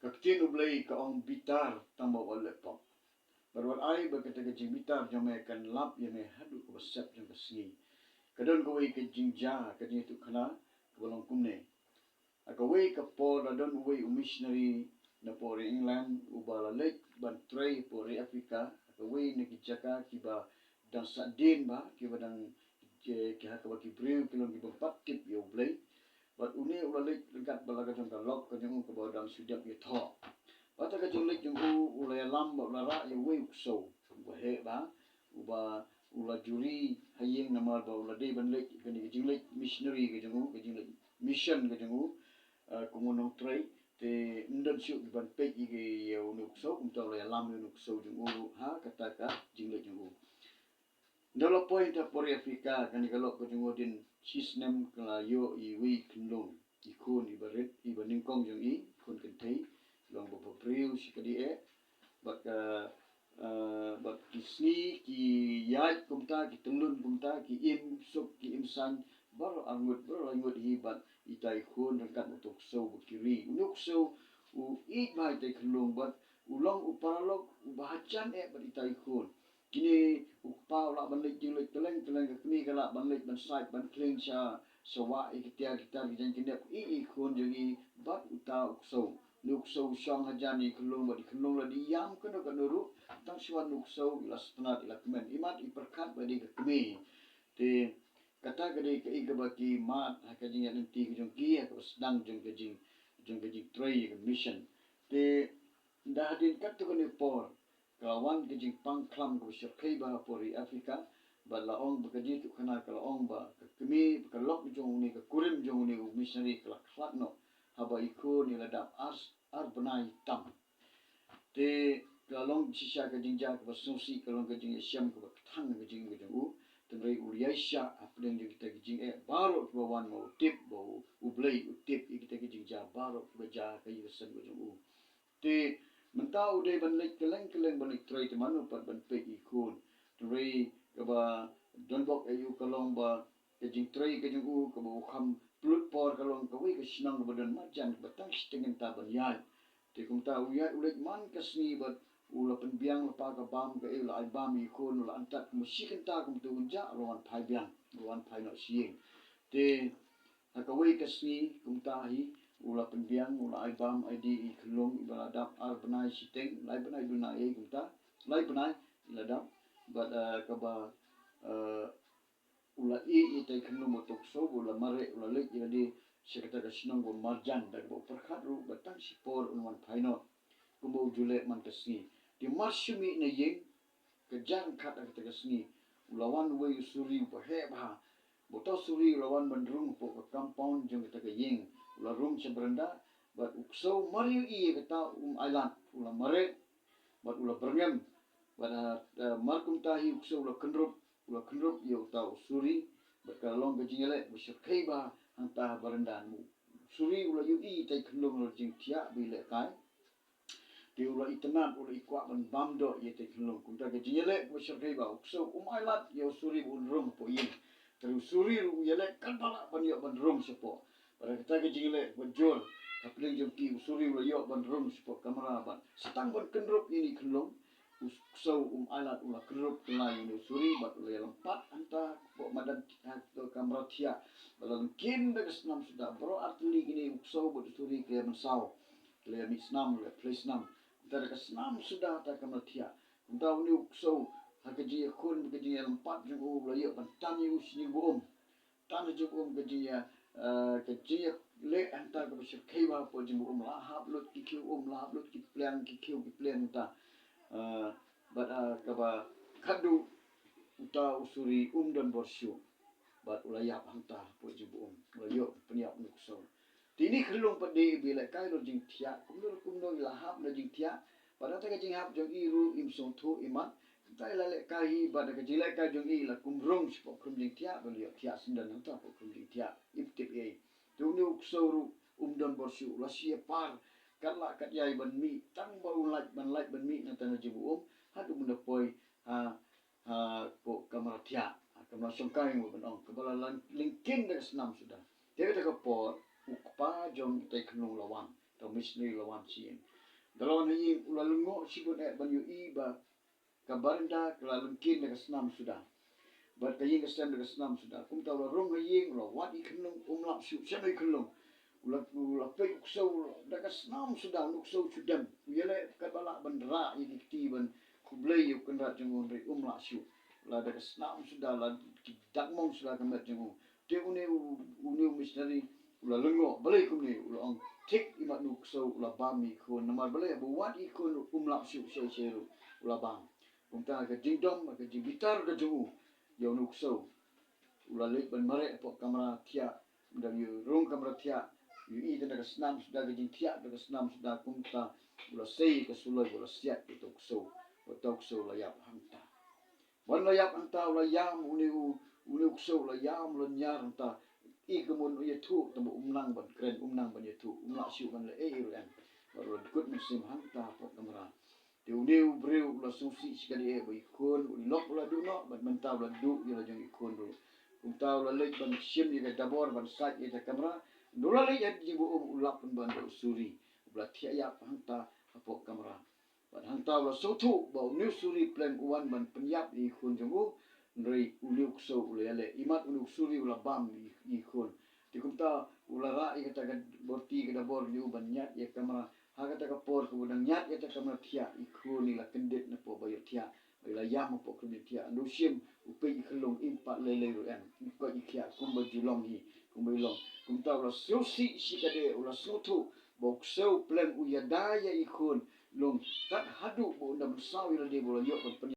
Kaktin ublay kaong bitar tamba wala pop. Barwal ay berkata kajing bitar jong may kan lap ya may hadu ko basap jong kasingi. Kadon kaway kajing ja kajing itu kana kabalong kumne. Akaway kapor adon uway missionary na po ri England ubala lake ban tray po ri Africa. Akaway nakijaka kiba dang sadin ba kiba dang kiha kawa kibriw kilong kiba patip ya ublay. But uni ulalik legat balaga jong kalok kajing kabaw dang sudap ya tho. Bata kajing lek jong ulay lam ba lara ya way ksew. Bahe ba uba ula juri hayeng namal ba ula de ban lek kajing lek missionary kajing lek mission kajing kumunong tray te ndan syuk ban pek ige ya unuk ksew unta ulay lam unuk ksew jong ha kataka jing lek jong Dala point ta pori Afrika kan kalok kajing din sisnem kala yo I wi khyllung ikun ibaret ibaningkong jong I kun kentai long bo priu sikadi bak bak kisni ki yat kumta ki telun kumta ki im sup ki imsan bar angut hibat itai kun dekat untuk ksew kiri unuk ksew u I mai tai khyllung bat ulong uparalok bahacan bat itai kun kini upau la banlik jinglik teleng ke kini kala banlik ban side ban clean sha sawa kita kijang kinep kun jadi bat uta ksew nuk ksew syang hajani khyllung bat khyllung la diam kena kanuru tang swan nuk ksew ila setengah ila kemen imat iperkat badi ke kemi te kata gede ke igabaki mat hakajing nanti kijang ki ke sedang jong kajing tray ke mission te dah hadin kat tu kene por kawan kejing pangklam ko syarkai ba pori Afrika ba laong bakaji tu kana kalaong ba kemi kalok jong ni ka kurim jong ni missionary kala khlakno haba iko ni ladap ar benai tam te kalong sisa kejing ja ka susi kalong kejing syam ka thang kejing u tenrai uliaisha apdeng kita kejing baro ko wan mo tip bo ublay utip kita kejing ja baro ko ja ka yusan kejing u te mentau de ban lek keleng ban lek tray te manu pat ban pe ikun tray kaba donbok ayu kalong ba kejing tray kejing u kaba kham plut por kalong kawi ke sinang badan majan batang stingen ta ban yai te kum ta uyat ulek man kasni bat ula penbiang lepa ka bam ke ila ai bam ikun ula antat musiken ta kum tu unja lawan phai biang lawan phai no sieng te akawi kasni kum ta hi ula penbiang ula aibam ID khyllung ibaladap ar benai siteng lai benai duna gumta lai benai iladap but kaba ula tai khyllung motok so ula mare ula lek jadi sekata kasnong go marjan dak bo perkhat ru batang sipor unwan phaino kumbo jule man kasni di marsumi na yeng kejan khat ak kasni ulawan we suri ba he ba boto suri ulawan bandrung po compound jong kita yeng ula room seberenda bat ukso mariu kata island ula mare bat ula berngem bat markum tahi ukso ula kendrup yo tau suri bat kalong gejingele besykai ba hanta berenda mu suri ula tai khyllung ula jing tia bile kai di ula itenat ula ikwa ban bamdo ye tai khyllung kunta gejingele besykai ba ukso island yo suri un room po yin terus suri yele kan bala ban yo ban room sepo pada kita kejingile bejol kapling jongki usuri ulayok ban rum sepo kamera ban setang ban kendrup ini khyllung usau alat ula kendrup kelai ini usuri bat ulay lempat anta po madan kamera tia balang kin dak senam sudah bro artili gini usau bat usuri ke mensau le mi senam le play senam dak senam sudah ta kamera tia unda ni usau hakaji kun begitu lempat jong ulayok ban tani usni gom tan jong begitu kecil le antar ke besar kaiwa po jembu lahap lut kikiu lahap lut kiplan ta bada kaba kadu uta usuri dan borsyu bat ulayap hanta po jembu ulayo Pyniap nukso tini khyllung pade bila kai lo jing tia kumno lahap na jing tia pada ta jing hap jong iru imsong thu imat tai la le kai bada ka jilai ka jong I la kumrong spo kum jing tia beliau tia sindan hanta po kum jing tia iptip Tunu ksauru dan borsyu la siapar kala kat yai ban mi tang bau ban mi na tanah jibu hadu benda poi po kamera tia kamera songkai mo ban kebala lingkin dak senam sudah dia kata ke por ukpa jong tai khyllung lawan to misni lawan sien Dalawan hayi ulalungo sibut banyu iba kabarda kelalungkin na kasnam sudah. Bat kayin kasem na kasnam sudah. Kum tahu rong hayin lo wat khyllung umlap siapa khyllung. Ula pe ksew da kasnam sudah ksew sudah. Yele kabala bandra ini tiban kublay yu kynrad jong umlap siu. La da kasnam sudah la dakmong sudah kamet jong. Te une missionary ula lengo balai kum ni ula ong tik imat nu ksew ula bam ikon namar balai buat ikon umlap siu seru ula bam. Kumta ka jingdom ka jingbitar ka jong yo nu ksew ula lek ban mare po kamera tia dan yu rong kamera tia yu I dan ka snam sudah ka jing tia ka snam sudah kumta ula sei ka sulai ula siat itu ksew betul ksew la yap hangta. Wan la yap hangta ula yam uni ksew la yam la nyar hangta I kemun ye tu tamu umnang ban kren umnang ban ye tu umla siu ban le ran baru kut musim hangta po kamera. Diu breu ula susi sekali bai kon lok ula du no ban mentau ula du ila jang ikon du. Untau ula lek ban sim ila dabor ban sat ila kamera. Nula lek ya jibu ulap ban suri. Ula tiap hangta po kamera. Ban hangta ula sotu bau new suri plan uan ban Pyniap ikon jangu nrei uliuk so ula ele imat uliuk suri ula bam ikon. Dikumta ula ra kata borti kada bor liu ban nyat ya kamera. Hagata kapor kemudian nyat ya kamera tia ikon ila kendet na po bayar tia ila yam po kendet tia nusim upai khyllung impat lele ruan ko ikia kumba julong hi kumba long kumta ula susi sikade ula sotu bok seu plan uyadaya ikon long tak hadu bo ndam saw ila de bola yok